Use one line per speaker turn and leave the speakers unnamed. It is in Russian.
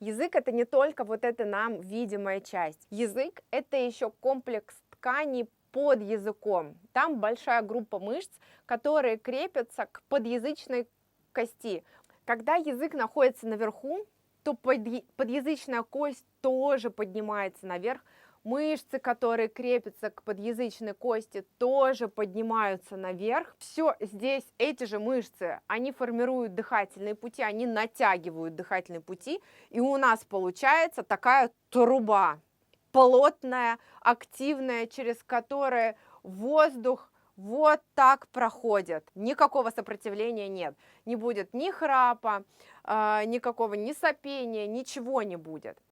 Язык это не только вот эта нам видимая часть. Язык это еще комплекс тканей под языком. Там большая группа мышц, которые крепятся к подъязычной кости. Когда язык находится наверху, то подъязычная кость тоже поднимается наверх. Мышцы, которые крепятся к подъязычной кости, тоже поднимаются наверх. Все здесь, эти же мышцы, они формируют дыхательные пути, они натягивают дыхательные пути, и у нас получается такая труба, плотная, активная, через которую воздух вот так проходит. Никакого сопротивления нет. Не будет ни храпа, никакого ни сопения, ничего не будет.